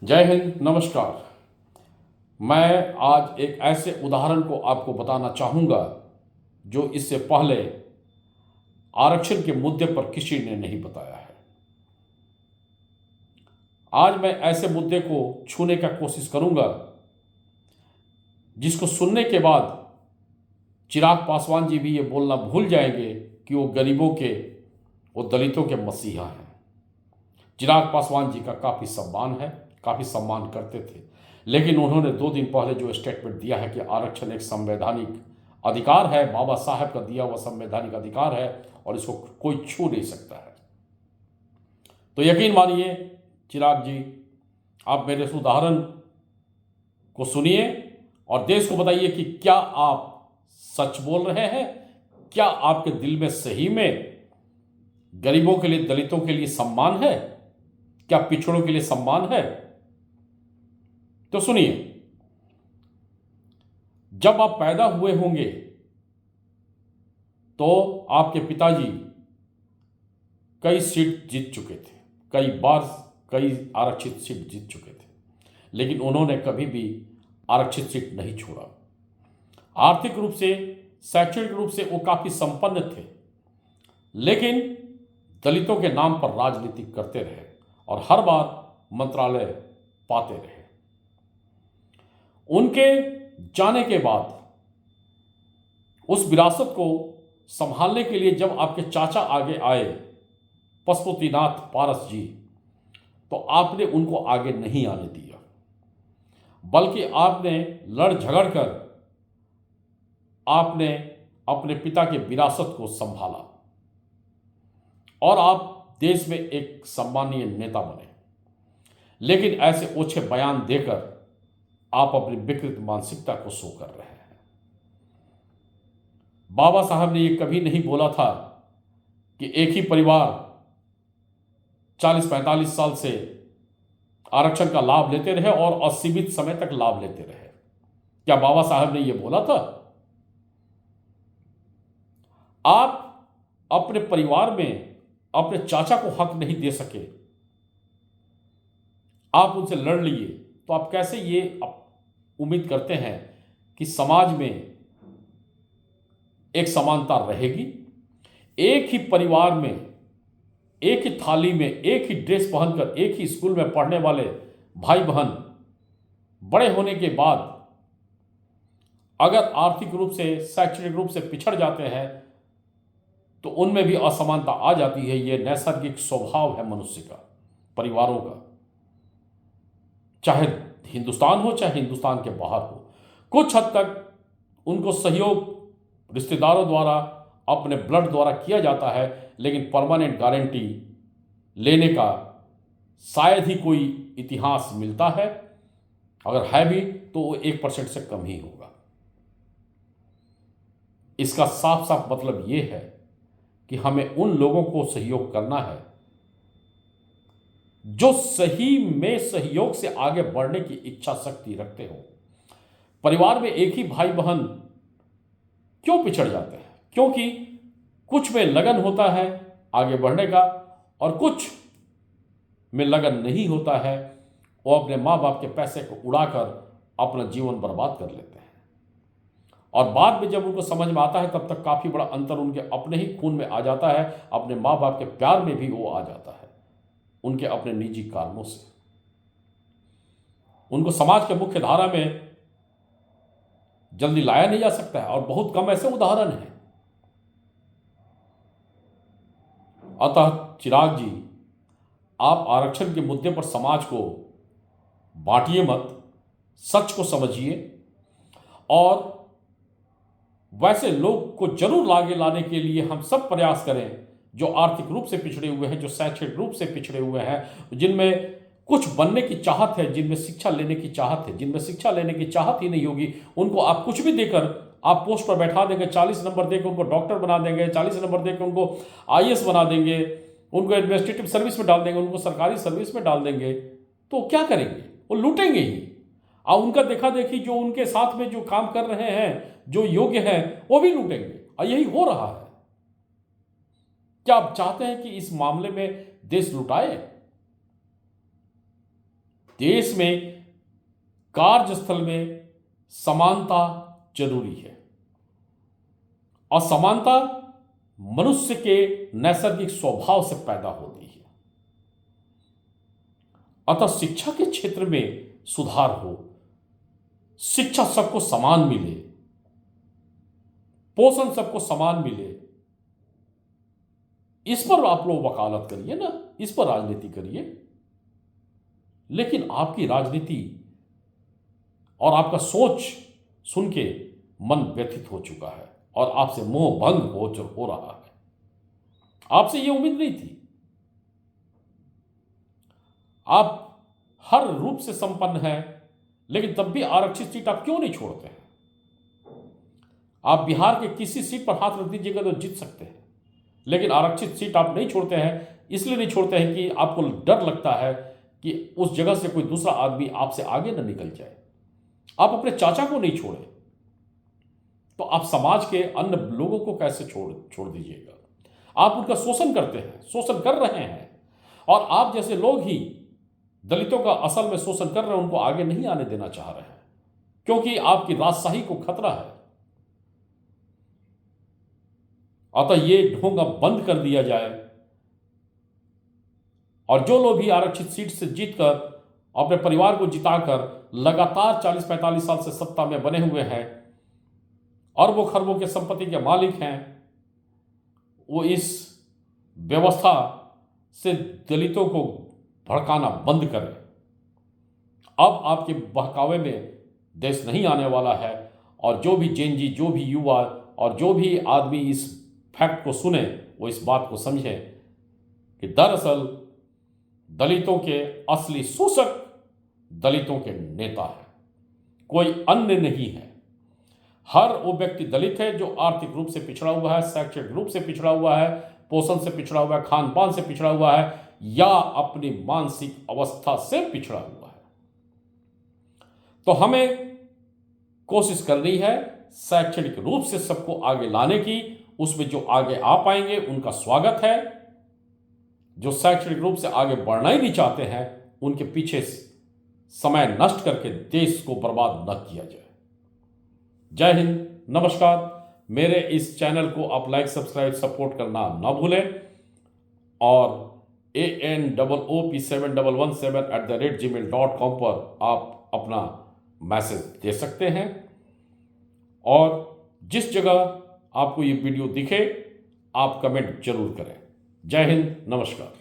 जय हिंद, नमस्कार। मैं आज एक ऐसे उदाहरण को आपको बताना चाहूँगा जो इससे पहले आरक्षण के मुद्दे पर किसी ने नहीं बताया है। आज मैं ऐसे मुद्दे को छूने का कोशिश करूँगा जिसको सुनने के बाद चिराग पासवान जी भी ये बोलना भूल जाएंगे कि वो गरीबों के, वो दलितों के मसीहा हैं। चिराग पासवान जी का काफ़ी सम्मान है, काफ़ी सम्मान करते थे, लेकिन उन्होंने 2 दिन पहले जो स्टेटमेंट दिया है कि आरक्षण एक संवैधानिक अधिकार है, बाबा साहब का दिया हुआ संवैधानिक अधिकार है और इसको कोई छू नहीं सकता है। तो यकीन मानिए चिराग जी, आप मेरे इस उदाहरण को सुनिए और देश को बताइए कि क्या आप सच बोल रहे हैं, क्या आपके दिल में सही में गरीबों के लिए, दलितों के लिए सम्मान है, क्या पिछड़ों के लिए सम्मान है। तो सुनिए, जब आप पैदा हुए होंगे तो आपके पिताजी कई सीट जीत चुके थे, कई बार कई आरक्षित सीट जीत चुके थे, लेकिन उन्होंने कभी भी आरक्षित सीट नहीं छोड़ा। आर्थिक रूप से, शैक्षणिक रूप से वो काफी संपन्न थे, लेकिन दलितों के नाम पर राजनीति करते रहे और हर बार मंत्रालय पाते रहे। उनके जाने के बाद उस विरासत को संभालने के लिए जब आपके चाचा आगे आए, पशुपतिनाथ पारस जी, तो आपने उनको आगे नहीं आने दिया, बल्कि आपने लड़ झगड़ कर आपने अपने पिता के विरासत को संभाला और आप देश में एक सम्मानीय नेता बने। लेकिन ऐसे ओछे बयान देकर आप अपनी विकृत मानसिकता को शो कर रहे हैं। बाबा साहब ने ये कभी नहीं बोला था कि एक ही परिवार 40-45 साल से आरक्षण का लाभ लेते रहे और असीमित समय तक लाभ लेते रहे। क्या बाबा साहब ने ये बोला था? आप अपने परिवार में अपने चाचा को हक नहीं दे सके, आप उनसे लड़ लिए, तो आप कैसे ये उम्मीद करते हैं कि समाज में एक समानता रहेगी? एक ही परिवार में, एक ही थाली में, एक ही ड्रेस पहनकर एक ही स्कूल में पढ़ने वाले भाई बहन बड़े होने के बाद अगर आर्थिक रूप से, शैक्षणिक रूप से पिछड़ जाते हैं तो उनमें भी असमानता आ जाती है। यह नैसर्गिक स्वभाव है मनुष्य का, परिवारों का, चाहे हिंदुस्तान हो चाहे हिंदुस्तान के बाहर हो। कुछ हद तक उनको सहयोग रिश्तेदारों द्वारा, अपने ब्लड द्वारा किया जाता है, लेकिन परमानेंट गारंटी लेने का शायद ही कोई इतिहास मिलता है। अगर है भी तो वो 1% से कम ही होगा। इसका साफ साफ मतलब ये है कि हमें उन लोगों को सहयोग करना है जो सही में सहयोग से आगे बढ़ने की इच्छा शक्ति रखते हो। परिवार में एक ही भाई बहन क्यों पिछड़ जाते हैं? क्योंकि कुछ में लगन होता है आगे बढ़ने का और कुछ में लगन नहीं होता है, वो अपने माँ बाप के पैसे को उड़ाकर अपना जीवन बर्बाद कर लेते हैं और बाद में जब उनको समझ में आता है तब तक काफ़ी बड़ा अंतर उनके अपने ही खून में आ जाता है, अपने माँ बाप के प्यार में भी वो आ जाता है, उनके अपने निजी कारणों से। उनको समाज के मुख्य धारा में जल्दी लाया नहीं जा सकता है और बहुत कम ऐसे उदाहरण हैं। अतः चिराग जी, आप आरक्षण के मुद्दे पर समाज को बांटिए मत, सच को समझिए और वैसे लोग को जरूर आगे लाने के लिए हम सब प्रयास करें जो आर्थिक रूप से पिछड़े हुए हैं, जो शैक्षणिक रूप से पिछड़े हुए हैं, जिनमें कुछ बनने की चाहत है, जिनमें शिक्षा लेने की चाहत है। जिनमें शिक्षा लेने की चाहत ही नहीं होगी, उनको आप कुछ भी देकर आप पोस्ट पर बैठा देंगे, 40 नंबर देकर उनको डॉक्टर बना देंगे, 40 नंबर देकर उनको IAS बना देंगे, उनको एडमिनिस्ट्रेटिव सर्विस में डाल देंगे, उनको सरकारी सर्विस में डाल देंगे, तो क्या करेंगे? वो लूटेंगे ही। और उनका देखा देखी जो उनके साथ में जो काम कर रहे हैं, जो योग्य हैं, वो भी लूटेंगे और यही हो रहा है। क्या आप चाहते हैं कि इस मामले में देश लुटाए? देश में कार्यस्थल में समानता जरूरी है और समानता मनुष्य के नैसर्गिक स्वभाव से पैदा होती है। अतः शिक्षा के क्षेत्र में सुधार हो, शिक्षा सबको समान मिले, पोषण सबको समान मिले, इस पर आप लोग वकालत करिए ना, इस पर राजनीति करिए। लेकिन आपकी राजनीति और आपका सोच सुन के मन व्यथित हो चुका है और आपसे मोह भंग हो रहा है। आपसे यह उम्मीद नहीं थी। आप हर रूप से संपन्न हैं, लेकिन तब भी आरक्षित सीट आप क्यों नहीं छोड़ते हैं? आप बिहार के किसी सीट पर हाथ रख दीजिएगा तो जीत सकते हैं, लेकिन आरक्षित सीट आप नहीं छोड़ते हैं। इसलिए नहीं छोड़ते हैं कि आपको डर लगता है कि उस जगह से कोई दूसरा आदमी आपसे आगे न निकल जाए। आप अपने चाचा को नहीं छोड़े तो आप समाज के अन्य लोगों को कैसे छोड़ दीजिएगा? आप उनका शोषण करते हैं, शोषण कर रहे हैं, और आप जैसे लोग ही दलितों का असल में शोषण कर रहे हैं, उनको आगे नहीं आने देना चाह रहे हैं, क्योंकि आपकी राजशाही को खतरा है। अतः ये ढोंग अब बंद कर दिया जाए और जो लोग भी आरक्षित सीट से जीतकर अपने परिवार को जिताकर लगातार 40-45 साल से सत्ता में बने हुए हैं, अरबों खरबों के संपत्ति के मालिक हैं, वो इस व्यवस्था से दलितों को भड़काना बंद करें। अब आपके बहकावे में देश नहीं आने वाला है, और जो भी जेनजी, जो भी युवा और जो भी आदमी इस फैक्ट को सुने, वो इस बात को समझे कि दरअसल दलितों के असली शोषक दलितों के नेता है, कोई अन्य नहीं है। हर वो व्यक्ति दलित है जो आर्थिक रूप से पिछड़ा हुआ है, शैक्षणिक रूप से पिछड़ा हुआ है, पोषण से पिछड़ा हुआ है, खान पान से पिछड़ा हुआ है, या अपनी मानसिक अवस्था से पिछड़ा हुआ है। तो हमें कोशिश करनी है शैक्षणिक रूप से सबको आगे लाने की। उसमें जो आगे आ पाएंगे उनका स्वागत है, जो शैक्षणिक रूप से आगे बढ़ना ही नहीं चाहते हैं उनके पीछे समय नष्ट करके देश को बर्बाद न किया जाए। जय हिंद, नमस्कार। मेरे इस चैनल को आप लाइक, सब्सक्राइब, सपोर्ट करना ना भूलें, और ANOOP7117@gmail.com पर आप अपना मैसेज दे सकते हैं, और जिस जगह आपको ये वीडियो दिखे आप कमेंट जरूर करें। जय हिंद, नमस्कार।